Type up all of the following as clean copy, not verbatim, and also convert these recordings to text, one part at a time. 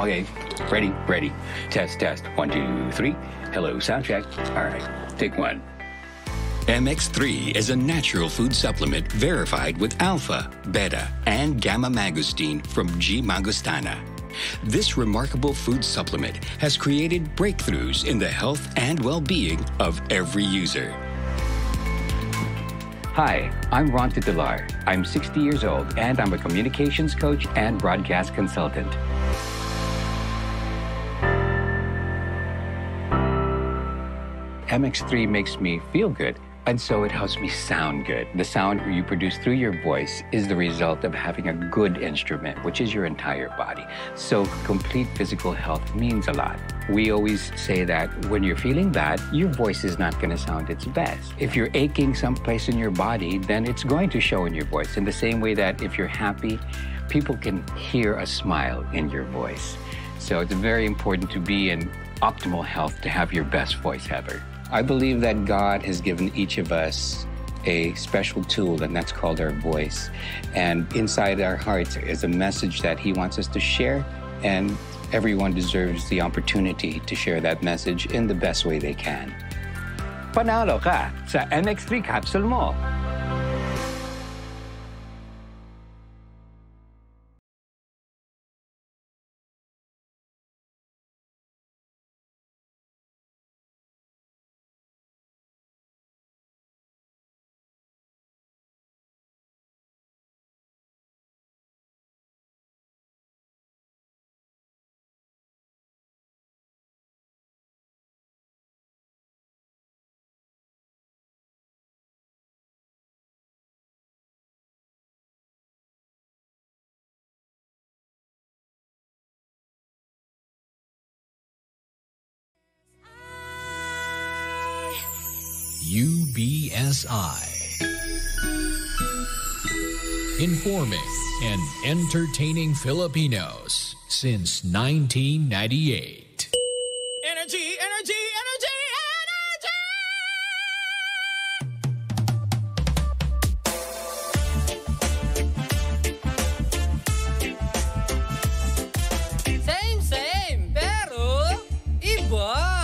Okay, ready. Test. 1, 2, 3. Hello, sound check. All right, take one. MX3 is a natural food supplement verified with alpha, beta, and gamma mangosteen from G. mangostana. This remarkable food supplement has created breakthroughs in the health and well-being of every user. Hi, I'm Ron Titular. I'm 60 years old, and I'm a communications coach and broadcast consultant. MX3 makes me feel good, and so it helps me sound good. The sound you produce through your voice is the result of having a good instrument, which is your entire body. So complete physical health means a lot. We always say that when you're feeling bad, your voice is not going to sound its best. If you're aching someplace in your body, then it's going to show in your voice. In the same way that if you're happy, people can hear a smile in your voice. So it's very important to be in optimal health to have your best voice ever. I believe that God has given each of us a special tool, and that's called our voice. And inside our hearts is a message that He wants us to share, and everyone deserves the opportunity to share that message in the best way they can. Panalo ka sa MX3 capsule mo! UBSI. Informing and entertaining Filipinos since 1998. Energy, energy, energy, energy! Same, pero iba.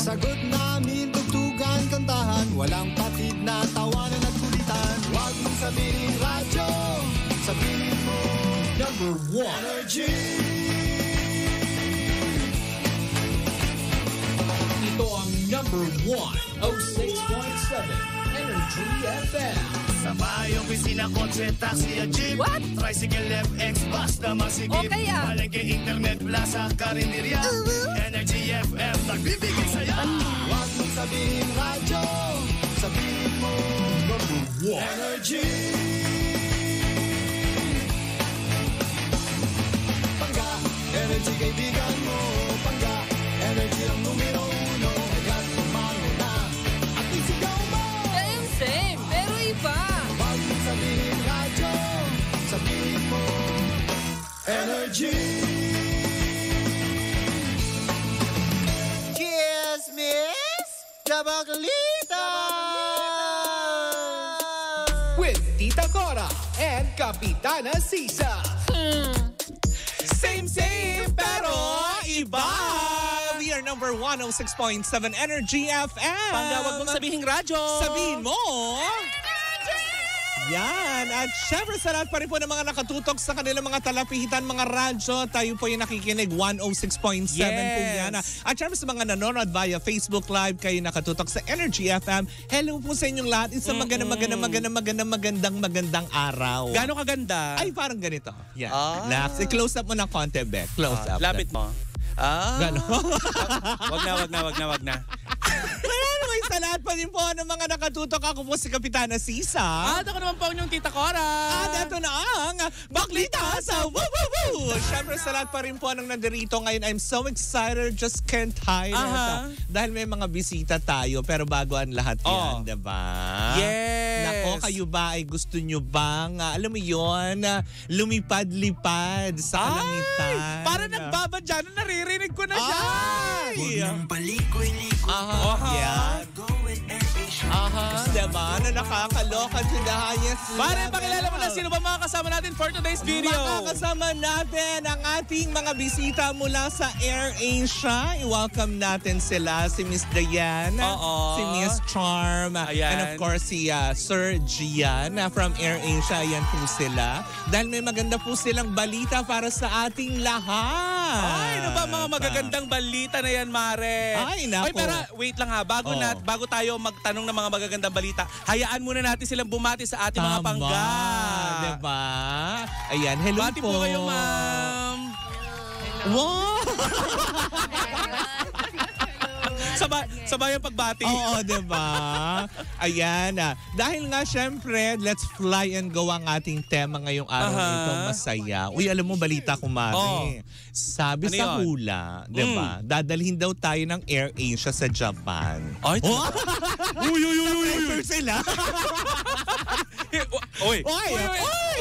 Sagot namin, tugtugan, kantahan, walang patid na tawanan at kulitan. Huwag mong sabihin radyo, sabihin mo #1 Energy. Ito ang #1 06.7 Energy FM. Sa bahay, opisina, kotse, taxi at jeep. What? Tricycle, FX, bus na masigip. Okay, ah. Palengke, internet, plaza, karinderya. Energy FM, nagbibigay saya. Huwag mong sabihin radyo, sabihin mo #1 Energy. Pangga, energy kaibigan mo. Pangga, energy ang numero 1. Agad pumalo na at isigaw mo. Same, pero iba. Huwag mong sabihin radyo, sabihin mo Energy. Cheers, Miss Jabaglita! With Tita Cora and Kapitana Sisa. Same, pero iba. We are #1 06.7 Energy FM. Pangga, wag mong sabihin radyo. Sabihin mo. Yan. At syempre sa lahat pa rin po ng mga nakatutok sa kanilang mga talapihitan, mga radyo, tayo po yung nakikinig 106.7 po yan. At syempre sa mga nanonood via Facebook Live, kayo nakatutok sa Energy FM. Hello po sa inyong lahat. Isang magandang araw. Gaano kaganda? Ay, parang ganito. Yan. Ah. I-close up mo ng konti, Beck. Close up. Lapit mo. Gano'n. Wag na. Anyway, sa lahat pa rin po ng mga nakatutok, ako po si Kapitana Sisa. At ako naman po yung Tita Cora. At ito na ang Baklita sa Woo Woo Woo! Siyempre sa lahat pa rin po ng nandirito ngayon, I'm so excited, just can't hide. Dahil may mga bisita tayo, pero bago ang lahat yan, diba? Yes! Nako, kayo ba ay gusto nyo bang, alam mo yon, lumipad-lipad sa kalangitan? Para nagbabadya na naririnig ko na siya. Yan. Diba? Na nakakaloka to the highest Pare, level. pakilala mo na sino ba mga kasama natin for today's video. Makakasama natin ang ating mga bisita mula sa AirAsia. I-welcome natin sila, si Miss Diane, Oo. si Miss Charm, Ayan. and of course si Sir Gian from AirAsia. Ayan po sila. Dahil may maganda po silang balita para sa ating lahat. Ay, ano ba mga magagandang balita na yan, Mare? Ay, nako. Oy, pero wait lang ha, bago tayo magtanong ng mga magagandang balita, hayaan muna natin silang bumati sa ating mga pangga. Diba? Ayan, hello Bati po. po kayo, ma'am. Wow! Sabay ang pagbati. Oo, diba? Ayan. Dahil nga, syempre, let's fly and go ang ating tema ngayong araw na ito. Masaya. Uy, alam mo, balita ko, Mari. Sabi Ano sa yun? hula, diba? Dadalhin daw tayo ng AirAsia sa Japan. Ay, Uy, sila. Oy, Oy,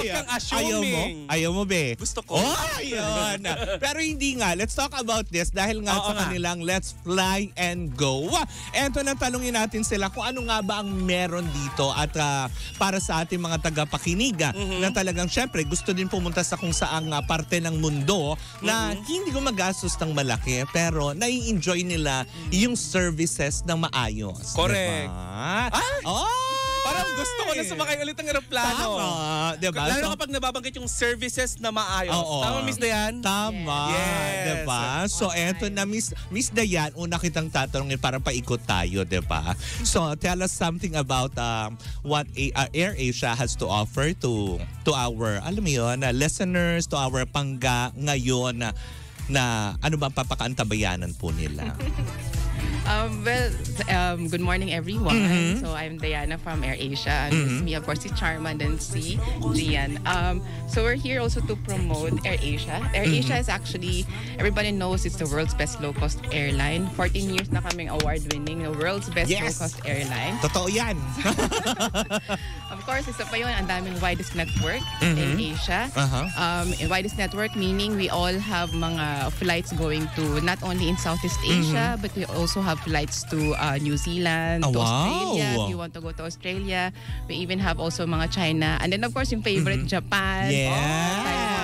kang assuming. Ayaw mo, be? Gusto ko. Ayun. Pero hindi nga. Let's talk about this dahil nga Oo sa nga. kanilang Let's Fly and Go. Eto na, tanungin natin sila kung ano nga ba ang meron dito at para sa ating mga tagapakinig na talagang syempre gusto din pumunta sa kung saang parte ng mundo na hindi gumagastos ng malaki pero nai-enjoy nila yung services ng maayos. Correct. Diba? Ah! Parang gusto ko na sumakay ulit ng aeroplano. Tama. Diba? Lalo So, na kapag nababanggit yung services na maayos. Oo. Tama, Miss Dayan? Tama. Yes. Diba? So, eto na, Miss Dayan, una kitang tatanungin para paikot tayo, diba? So, tell us something about what AirAsia has to offer to our, alam mo yun, listeners, to our pangga ngayon na ano ba ang papakaantabayanan po nila? Good morning everyone. So I'm Diana from AirAsia. And with me, of course, si Charma and then si Gian. So we're here also to promote AirAsia. AirAsia is actually, everybody knows it's the world's best low-cost airline. 14 years na kaming award-winning, the world's best Yes. low-cost airline. Totoo yan. Of course, isa pa yun, ang daming widest network in Asia. In widest network, meaning we all have mga flights going to not only in Southeast Asia, but we also have flights to New Zealand, Oh, to wow. Australia, if you want to go to Australia. We even have also mga China. And then, of course, yung favorite, Japan. Yes. Taiwan.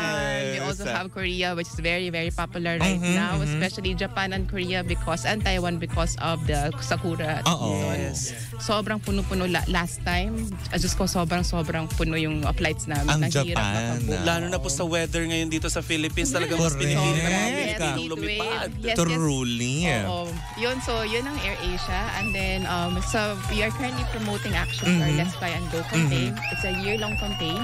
We also have Korea, which is very, very popular right now, especially Japan and Korea and Taiwan because of the Sakura season. Sobrang puno-puno last time. Diyos ko, sobrang puno yung flights namin. Ang Nahirap Japan. makabook. Lalo na po sa weather ngayon dito sa Philippines, talagang mas Correct. pinipili na Yes. mga Yes, nung lumipad. yes. Truly. Oo. Yun ang AirAsia. And then, so we are currently promoting actually our Let's Fly and Go campaign. It's a year-long campaign.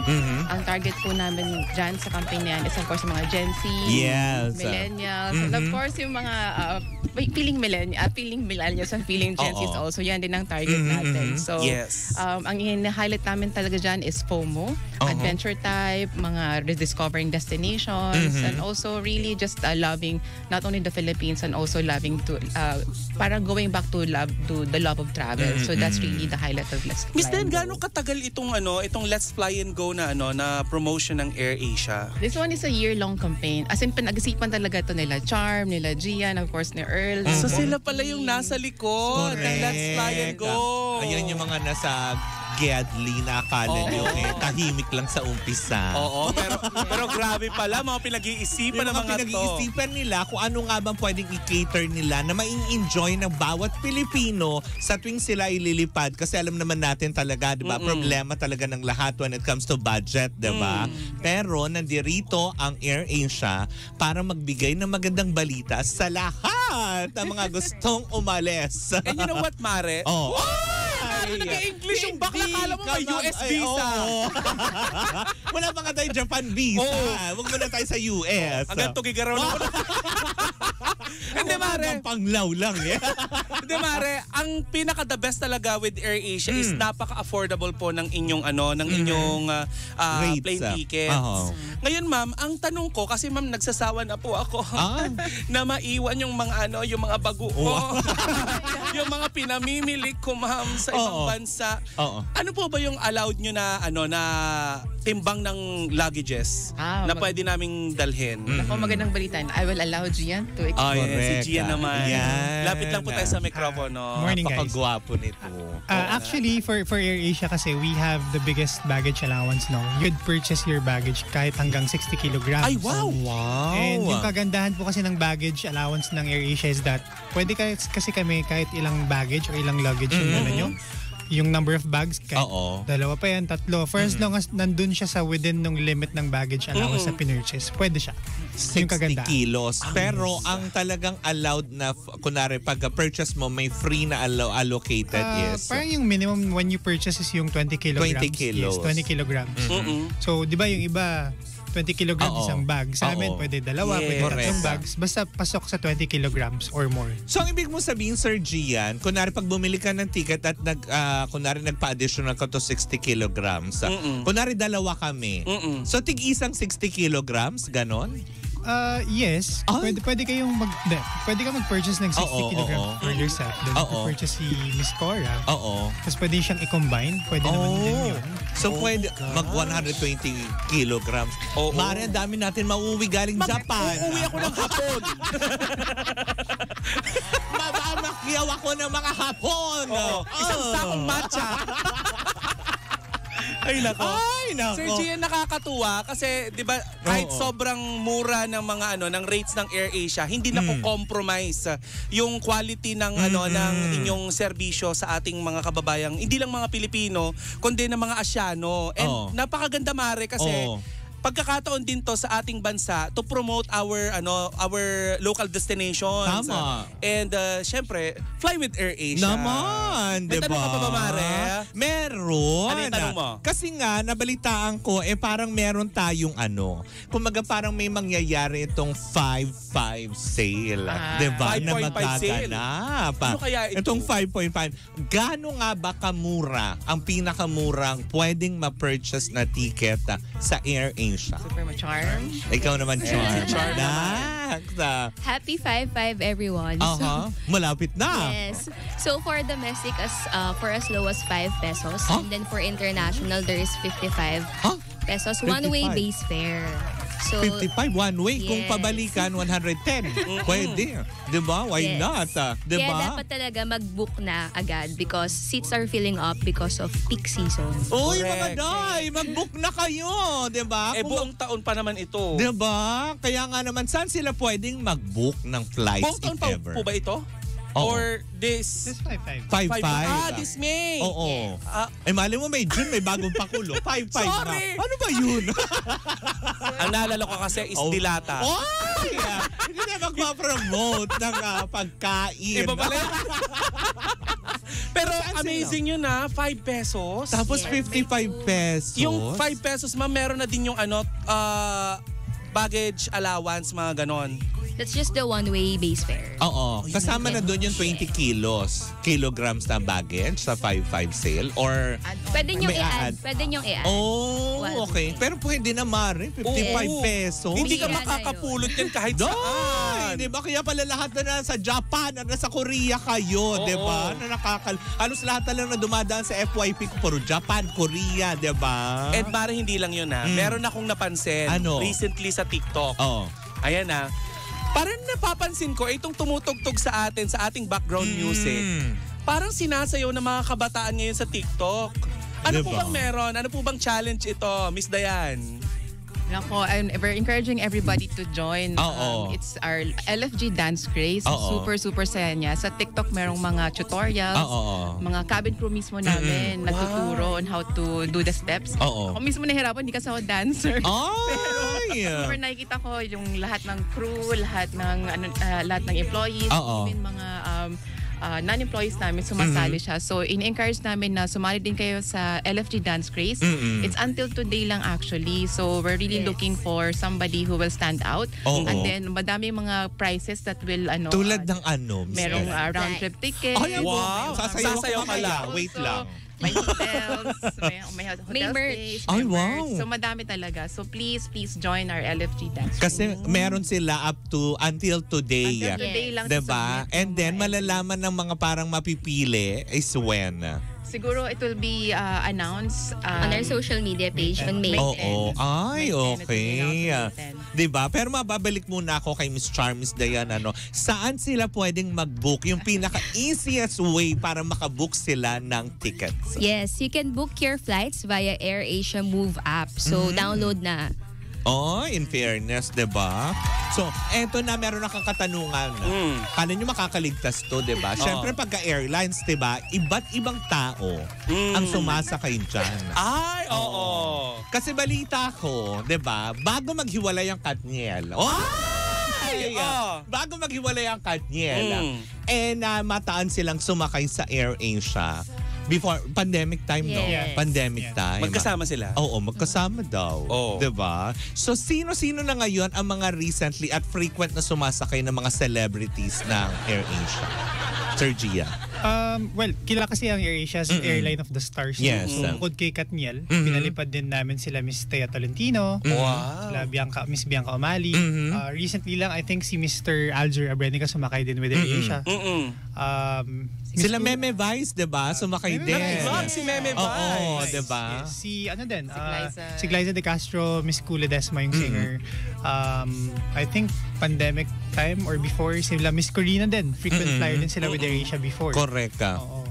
Ang target po namin dyan sa campaign na yan is of course yung mga Gen Z, Yes. millennials, and of course yung mga feeling millennials and feeling Gen Z also. Yan din ang target natin. So, Yes. ang i-highlight namin talaga dyan is FOMO, adventure type, mga rediscovering destinations, and also really just loving not only the Philippines and also loving to parang going back to the love of travel. So that's really the highlight of Let's Fly Miss Dan, and Go. gaano katagal itong Let's Fly and Go na na promotion ng AirAsia? This one is a year-long campaign. As in, pinag-isipan talaga ito nila Charm, nila Gian, of course, ni Earl. So sila pala yung nasa likod ng Let's Fly and Go. Ayan yung mga nasa Gedli na akala nyo tahimik lang sa umpisa. Oo, pero grabe pala, mga pinag-iisipan Yung ng mga mga to. pinag-iisipan nila kung ano nga bang pwedeng i-cater nila na mai-enjoy ng bawat Pilipino sa tuwing sila ililipad. Kasi alam naman natin talaga, di ba, problema talaga ng lahat when it comes to budget, di ba? Pero nandirito ang AirAsia para magbigay ng magandang balita sa lahat ng mga gustong umalis. And you know what, Mare? Oh. Nag-English yung bakla, Hindi kala mo may ka US ay, visa. oo. Wala pa nga tayong Japan visa. Huwag mo na tayo sa US. Hanggang tugigaraw na ko na. Hindi, Mare. Panglaw lang, eh. Hindi, Mare. Ang pinaka-the best talaga with AirAsia is napaka-affordable po ng inyong Rates, plane tickets. Ngayon, ma'am, ang tanong ko, kasi ma'am, nagsasawa na po ako na maiwan yung mga bago ko. Yung mga pinamimili ko, ma'am, sa ibang ibang bansa. Ano po ba yung allowed nyo na na timbang ng luggages na pwede naming dalhin? Ako magandang balitan. I will allow Gian to explain. Si Gian naman. Lapit lang po tayo sa mikropono. Morning, guys. Napakagwapo nito. Actually, for AirAsia kasi, we have the biggest baggage allowance now. You'd purchase your baggage kahit hanggang 60 kilograms. Ay, wow! And yung kagandahan po kasi ng baggage allowance ng AirAsia is that pwede kasi kami kahit ilang baggage o ilang luggage yung dala nyo. Yung number of bags, kahit dalawa pa yan, tatlo. For as long as nandun siya sa within ng limit ng baggage allowance na pinurchase, pwede siya. 60 kilos. Pero ang talagang allowed na, kunwari, pag-purchase mo, may free na allocated is? Parang yung minimum when you purchase is yung 20 kilograms. 20 kilos. Yes, 20 kilograms. So, di ba yung iba, 20 kilograms isang bag. Sa amin, pwede dalawa, pwede tatlong bags. Basta pasok sa 20 kilograms or more. So, ang ibig mo sabihin, Sir Gian, kunwari pag bumili ka ng ticket at kunwari nagpa-additional ka to 60 kilograms. Kunwari dalawa kami. So, tig-isang 60 kilograms, ganon? Yes. Pwede kayong pwede ka mag-purchase ng 60 kilograms for yourself. Then purchase si Miss Cora. Tapos pwede siyang i-combine. Pwede naman din yun. So pwede mag 120 kilograms. Mare, ang dami natin mauwi galing Japan. Uuwi ako ng Hapon. Mamakyaw ako ng mga Hapon. Isang sakong matcha. Ay, nako. Sir Gian, nakakatuwa kasi 'di ba kahit sobrang mura ng mga ng rates ng AirAsia, hindi na compromise yung quality ng ng inyong serbisyo sa ating mga kababayang hindi lang mga Pilipino, kundi ng mga Asyano. And napakaganda mare kasi pagkakataon din to sa ating bansa to promote our local destinations. Tama. And syempre, fly with AirAsia. Naman, May diba? tanong ka pa ba, Mare? Meron. Ano yung tanong mo? Kasi nga, nabalitaan ko, parang meron tayong kumaga parang may mangyayari itong 5-5 sale. Diba? 5.5 na magaganap. Ano kaya ito? Itong 5.5. Gaano nga ba kamura, ang pinakamurang pwedeng ma-purchase na ticket sa AirAsia? Super charm. Ikaw naman, Charm. Happy 5-5 everyone. Malapit na. Yes. So for domestic, for as low as 5 pesos. And then for international, there is 55 pesos. 55. One-way base fare. So, 55 one way. Yes. Kung pabalikan, 110. Pwede. Diba? Why not? Diba? Kaya dapat talaga mag-book na agad because seats are filling up because of peak season. Uy, mga day! Mag-book na kayo. Diba? Buong taon pa naman ito. Diba? Kaya nga naman, saan sila pwedeng mag-book ng flights buong taon if pa ever? po ba ito? Or this? This 5-5. 5-5. This May. Oo. Mali mo may June, may bagong pakulo. 5-5 Sorry. na. Ano ba yun? Ang naalala ko kasi is dilata. Hindi na magpa-promote ng pagkain. Iba pala. Pero amazing yun 5 pesos. Tapos 55 pesos. Yung 5 pesos meron na din yung baggage allowance, mga ganon. That's just the one-way base fare. Oo. Kasama na doon yung 20 kilograms na baggage sa 5-5 sale or Pwede nyo may i-add. add? Pwede nyo i-add. Okay. Pero pwede na, Mari. 55 pesos. Hindi ka Bihira na makakapulot yan kahit saan. Di ba? Kaya pala lahat na nasa Japan at nasa Korea kayo, di ba? Halos lahat na lang na dumadaan sa FYP ko, puro Japan, Korea, di ba? And Mari, hindi lang yun Meron akong napansin recently sa TikTok. Ayan parang napapansin ko, itong tumutugtog sa atin, sa ating background music, parang sinasayaw ng mga kabataan ngayon sa TikTok. Ano po bang meron? Ano po bang challenge ito, Miss Dayan? Nako, we're encouraging everybody to join. It's our LFG Dance Craze. Super saya niya. Sa TikTok, merong mga tutorials. Mga cabin crew mismo namin nagtuturo on how to do the steps. Ako mismo nahirapan, hindi kasi ako dancer. Pero nakikita ko yung lahat ng crew, lahat ng employees, even mga non-employees namin sumasali siya. So, in-encourage namin na sumali din kayo sa LFG Dance Craze. It's until today lang actually. So, we're really looking for somebody who will stand out. And then, madami mga prizes that will tulad ng merong round-trip ticket. Wow! Sasayaw ka lang. Wait lang. May hotels, may hotel merch. stays, may merch. So madami talaga. So please join our LFG Dance. Kasi meron sila up to until today. Until today lang. Diba? And then malalaman ng mga parang mapipili is when? Siguro it will be announced On our social media page on May 10. Oo. Ay, May 10, it will be okay. announced on May 10. Diba? Pero mababalik muna ako kay Miss Charm, Miss Diana. Saan sila pwedeng mag-book? Yung pinaka-easiest way para makabook sila ng tickets. Yes, you can book your flights via AirAsia Move app. So, download na. Oh, in fairness, diba? So, eto na, meron na kang katanungan. Paano nyo makakaligtas to, diba? Siyempre, pagka-airlines, diba, iba't ibang tao ang sumasakay dyan. Ay, oo. Kasi balita ko, diba, bago maghiwalay ang Katniel. Bago maghiwalay ang Katniel. Mataan silang sumakay sa AirAsia. Before, pandemic time, no? Yes. Pandemic time. Magkasama sila? Oo, magkasama daw. Oo. Diba? So, sino-sino na ngayon ang mga recently at frequent na sumasakay ng mga celebrities ng AirAsia? Sir Gia. Well, kilala kasi ang AirAsia as Airline of the Stars. Yes. So, bukod kay Katniel, pinalipad din namin sila Miss Thea Tolentino, sila Miss Bianca O'Malley. Recently lang, I think si Mr. Alger Abrenica sumakay din with AirAsia. Sila Meme Vice, diba? Sumakay din. Nag-vlog si Meme Vice. Oo, diba? Si ano din, Glyza. si Glyza De Castro, Miss Kula Desma yung singer. I think pandemic time or before, sila Miss Corina din. Frequent flyer din sila with AirAsia before. Correct ka. Oo.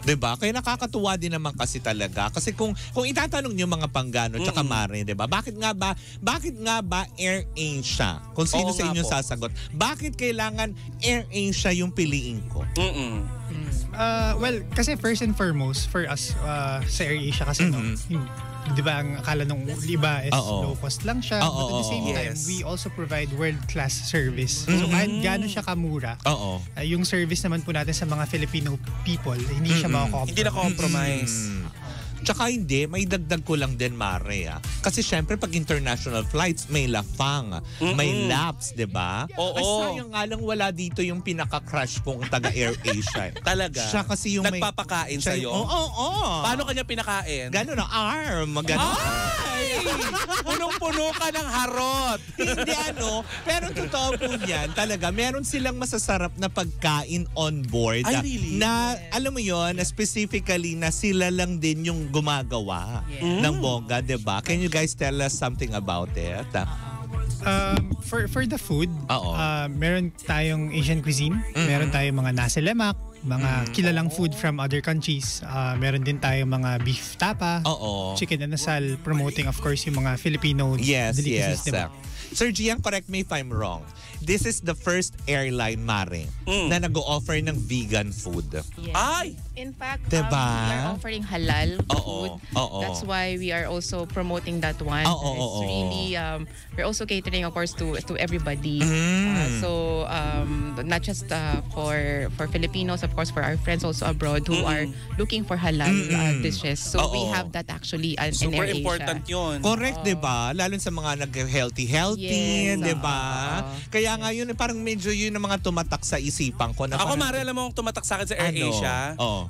Diba? Kaya nakakatuwa din naman kasi talaga. Kasi kung itatanong niyo mga Panggano tsaka Mare, diba? Bakit nga ba AirAsia? Kung sino Oo sa nga inyo po. sasagot. Bakit kailangan AirAsia yung piliin ko? Well, kasi first and foremost, for us, sa AirAsia kasi, no, di ba ang akala nung iba is low cost lang siya. But at the same time, Yes. we also provide world-class service. So kahit gano'n siya kamura, yung service naman po natin sa mga Filipino people, hindi siya makakompromise. Hindi na compromise. Tsaka hindi, may dagdag ko lang din, Mare. Kasi syempre, pag international flights, may lafang, may laps, di ba? Oo. Ay, sayang nga lang wala dito yung pinaka-crush kong taga-AirAsia. Talaga? Siya kasi yung nagpapakain siya sa'yo? Oo. Paano kanya pinakain? Gano'n na, arm. Gano'n. Ay! Punong-puno ka ng harot. Hindi pero totoo po yan. Talaga, meron silang masasarap na pagkain on board. Ay, really? Na, alam mo yon, specifically na sila lang din yung gumagawa ng bongga, diba? Can you guys tell us something about it? For the food, meron tayong Asian cuisine, meron tayong mga nasi lemak, mga kilalang food from other countries. Meron din tayong mga beef tapa, chicken inasal, promoting of course yung mga Filipino delicacies, diba? Sir Gian, correct me if I'm wrong. This is the first airline, Mare, na nag-o-offer ng vegan food. Yes. Ay! In fact, Diba? we are offering halal food. Oo. That's why we are also promoting that one. It's really, we're also catering, of course, to everybody. So, not just for Filipinos, of course, for our friends also abroad who are looking for halal dishes. So, we have that actually in Super AirAsia. important yun. Correct, diba? Lalo sa mga nag-healthy, Yes, diba? Kaya nga yun, parang medyo yun ang mga tumatak sa isipan ko. Na Ako, parang, Mare, alam mo, tumatak sa akin sa AirAsia.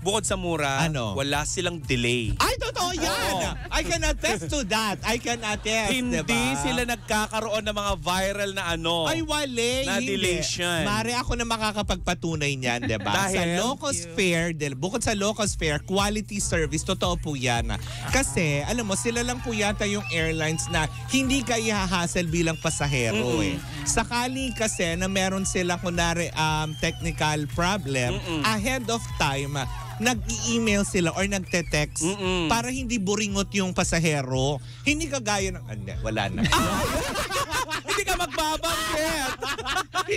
Bukod sa mura, wala silang delay. Ay, totoo yan! I can attest to that. I can attest, Hindi diba? sila nagkakaroon ng mga viral na Ay, wale. na Hindi. delation. Mare, ako na makakapagpatunay niyan, diba? Dahil? Sa Locos Fair, bukod sa Locos Fair, quality service, totoo po yan. Kasi, alam mo, sila lang po yata yung airlines na hindi ka ihahassle bilang pasahero eh. Sakali kasi na meron silang kunwari technical problem, ahead of time, nag-i-email sila or nagte-text para hindi buringot yung pasahero. Hindi kagaya ng... Hindi, wala na. Hindi ka magbabanggit. Hindi,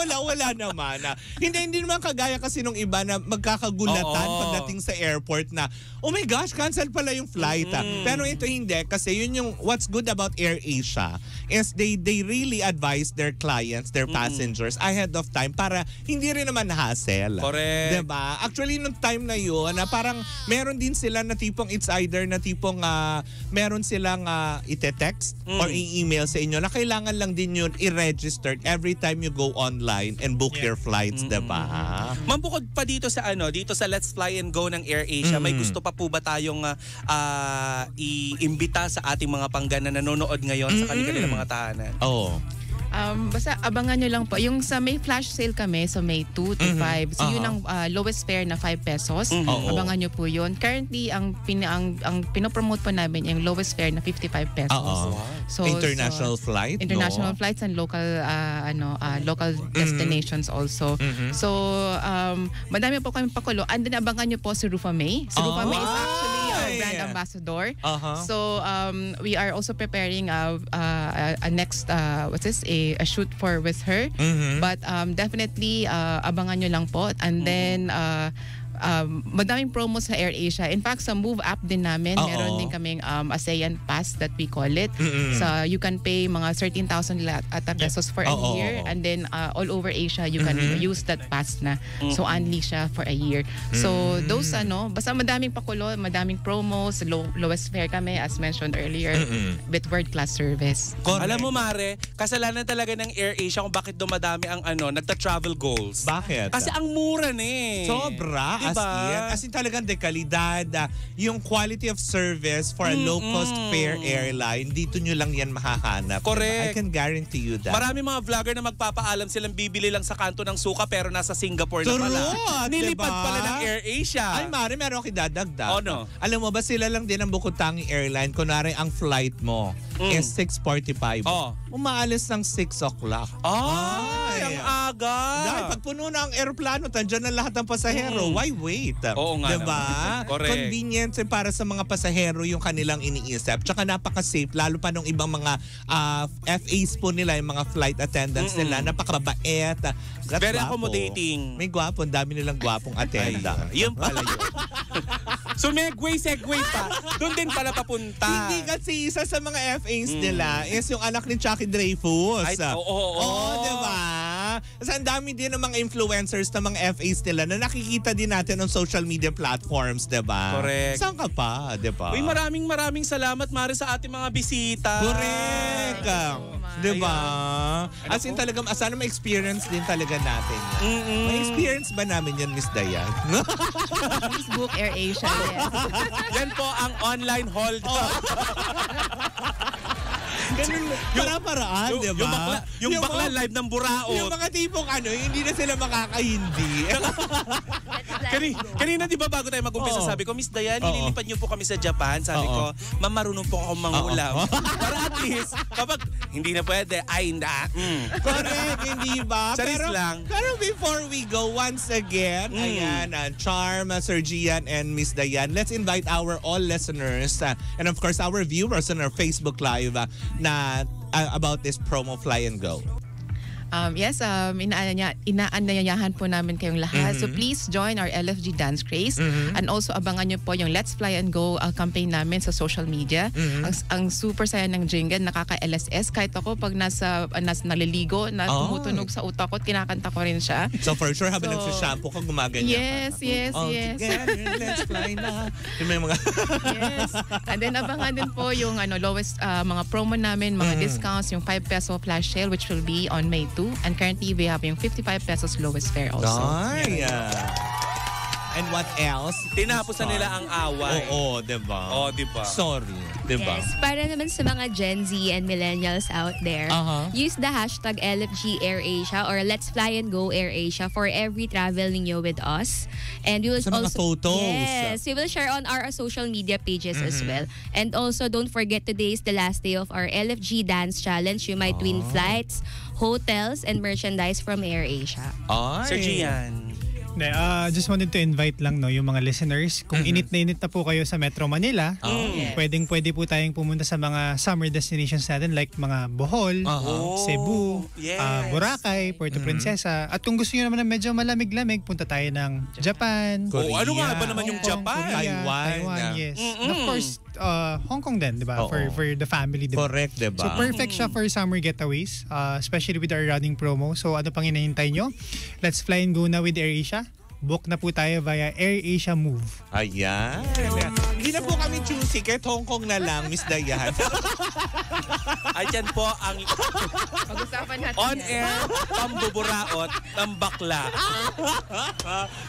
wala naman. Hindi naman kagaya kasi nung iba na magkakagulatan pagdating sa airport na, oh my gosh, cancel pala yung flight. Pero ito hindi, kasi yun yung what's good about AirAsia is they really advise their clients, their passengers ahead of time para hindi rin naman hassle. Correct. Diba? Actually, nung time na yun, na parang meron din sila na tipong it's either na tipong meron silang ite-text or i-email sa inyo na kailangan lang din yun i-register every time you go online and book your flights, diba? Ma'am, bukod pa dito sa dito sa Let's Fly and Go ng AirAsia, may gusto pa po ba tayong iimbita sa ating mga panggan na nanonood ngayon sa kanilang mga tahanan? Oo. Basta abangan nyo lang po. Yung sa may flash sale kami, so May 2 to 5. So yun ang lowest fare na 5 pesos. Abangan nyo po yun. Currently, ang pinopromote po namin yung lowest fare na 55 pesos. So, international flight, international flights and local local destinations also. So, madami po kami pakulo. And then abangan nyo po si Rufa May. Si Rufa May is actually our brand ambassador. So, we are also preparing a next a shoot for with her. But definitely abangan nyo lang po. And then madaming promos sa AirAsia. In fact, sa Move app din namin, meron din kaming ASEAN Pass that we call it. So you can pay mga 13,000 pesos for a year, and then all over Asia you can use that pass na. So only siya for a year. So those basta madaming pakulo, madaming promos, lowest fare kami as mentioned earlier with world-class service. Alam mo Mare, kasalanan talaga ng AirAsia kung bakit dumadami ang nagta-travel goals. Bakit? Kasi ang mura na Sobra. As in talagang dekalidad, yung quality of service for a low-cost fare airline, dito nyo lang yan mahahanap. Correct. I can guarantee you that. Marami mga vlogger na magpapaalam silang bibili lang sa kanto ng suka pero nasa Singapore na pala. Nilipad pala ng AirAsia. Ay, Mari, meron akong idadagdag. No? Alam mo ba, sila lang din ang bukod-tanging airline. Kunwari, ang flight mo is 6:45. Umaalis ng 6 o'clock. Ay, ang aga. Dahil pag puno na ang aeroplano, tandyan na lahat ng pasahero. Why wait? Oo nga diba? Correct. Convenience para sa mga pasahero yung kanilang iniisip. Tsaka napaka-safe, lalo pa nung ibang mga FAs po nila, yung mga flight attendants nila, napakabait. Very accommodating. May gwapo, ang dami nilang gwapong attendant. Yun pala yun. So segue pa. Doon din pala papunta. Hindi kasi isa sa mga FAs nila is yung anak ni Chucky Dreyfus. Diba? Kasi ang dami din ng mga influencers na mga FAs nila na nakikita din natin on social media platforms, diba? Correct. Saan ka pa, diba? Uy, maraming salamat, Mare, sa ating mga bisita. Correct. Diba? As in talagang, sana ma-experience din talaga natin. Ma-experience ba namin yan, Miss Dayan? Facebook AirAsia. Yan po ang online hold. Ganun, para-paraan, diba? Yung bakla live ng buraot. Yung mga tipong hindi na sila makakahindi. Kanina di ba bago tayo mag-umpisa, sabi ko, Miss Dayan, nililipad niyo po kami sa Japan. Sabi ko, ma'am, marunong po akong mangulam. Para at least, kapag hindi na pwede, ay hindi. Correct, hindi ba? Charis lang. Pero before we go, once again, ayan, Charm, Sir Gian, and Miss Dayan, let's invite our all listeners and of course our viewers on our Facebook Live na about this promo Fly and Go. Yes, inaanyayahan po namin kayong lahat. So please join our LFG Dance Craze. And also abangan nyo po yung Let's Fly and Go campaign namin sa social media. Ang super saya ng jingle, nakaka-LSS. Kahit ako pag nasa naliligo, tumutunog sa utak ko, kinakanta ko rin siya. So for sure, habang nagsashampoo ka, gumaganyan ka. Yes. Together, let's fly na. Yung may mga... Yes. And then abangan din po yung lowest mga promo namin, mga discounts, yung 5 peso flash sale which will be on May 2. And currently, we have yung 55 pesos lowest fare also. And what else? Tinapos na nila ang away. Oo, diba? Diba? Sorry, diba? Yes, para naman sa mga Gen Z and millennials out there, use the hashtag LFG AirAsia or Let's Fly and Go AirAsia for every travel ninyo with us. And we will sa mga photos. Yes, we will share on our social media pages as well. And also, don't forget today is the last day of our LFG Dance Challenge. You might win flights, hotels, and merchandise from AirAsia. Sir Gian. Just wanted to invite lang yung mga listeners. Kung init na po kayo sa Metro Manila, pwede po tayong pumunta sa mga summer destinations natin like mga Bohol, Cebu, Boracay, Puerto Princesa. At kung gusto niyo naman ng medyo malamig-lamig, punta tayo ng Japan, Korea, ano nga ba naman yung Japan? Korea, Taiwan, yes. And of course, Hong Kong din, diba? For the family, diba? Correct, diba? So perfect siya for summer getaways, especially with our running promo. So ano pang hinahintay nyo? Let's fly and go na with AirAsia. book na po tayo via AirAsia Move. Ayan. Hindi na po kami choosy. Kahit Hong Kong na lang, Miss Dayan. Ayan po ang Pag-usapan natin on-air pambuburaot ng bakla.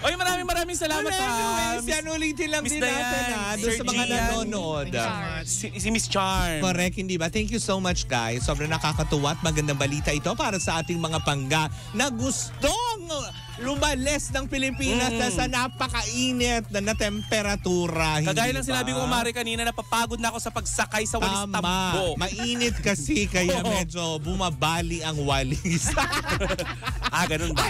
Oy, maraming salamat ha. Yan ulitin lang Miss din natin Dayan, doon Sir sa mga Gian. nanonood. Si Miss Charm. Correct, hindi ba? Thank you so much, guys. Sobrang nakakatuwa at magandang balita ito para sa ating mga pangga na gustong lumales ng Pilipinas na sa napakainit na temperatura. Kagaya hindi ng ba? sinabi ko, Mari, kanina, napapagod na ako sa pagsakay sa walis tambo. Mainit kasi kaya medyo bumabali ang walis. Ganun ba?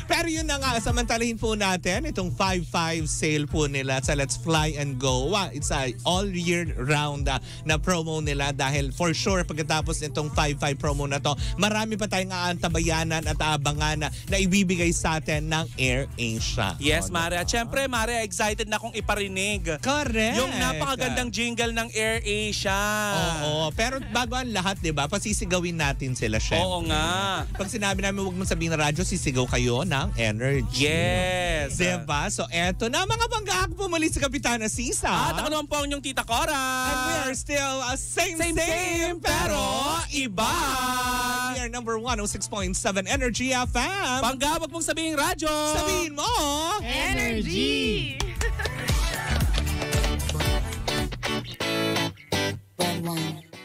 Pero yun na nga, samantalahin po natin itong 5-5 sale po nila sa Let's Fly and Go. It's a all year round na promo nila dahil for sure pagkatapos nitong 5-5 promo na to, marami pa tayong aantabayanan at aabangan na ibibigay sa atin ng AirAsia. Yes, Mare. At syempre, Mare, excited na akong iparinig. Correct. Yung napakagandang jingle ng AirAsia. Oo. Pero bago ang lahat, di ba, pasisigawin natin sila, syempre. Oo nga. Pag sinabi namin huwag mong sabihin na radyo, sisigaw kayo ng energy. Yes. Diba? So eto na mga bangga, pumuli si Kapitana Sisa. At ako naman po ang inyong Tita Cora. And we are still same, pero iba. We are number 106.7 Energy FM. Pangga, wag mong sabihin radyo. Sabihin mo. Energy! Red wine.